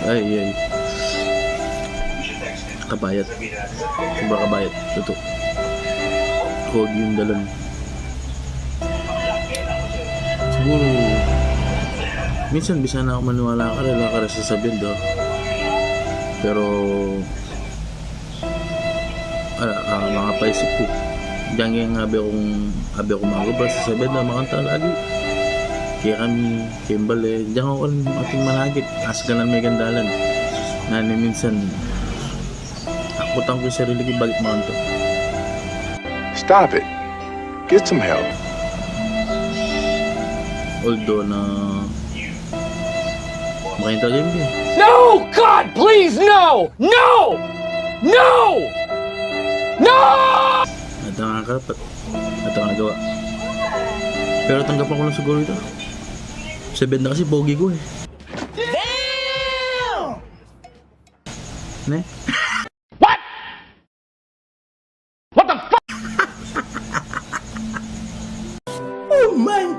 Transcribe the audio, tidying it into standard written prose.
Ay. Kabayat. Sobrang kabayat. Totoo. Huwag yung dalan. Siguro, minsan bisa na ako maniwala ka rin sa sabihin do. Pero, mga paisip ko. Diyan yung abi akong magabas sa sabihin do, makanta lagi. Kaya kami, Kimbale, diyan ako rin ating managit. Asganan may gandalan. Nani minsan, akutang ko yung sarili ko, balik makanta. Stop it. Get some help. Although na makita din din. No! God, please, no! No! No! No! At ang karapat. At ang nagawa. Pero tanggapan ko lang siguro ito. 7 na kasi pogi ko eh. Damn! Ne? What? What the fuck? Oh my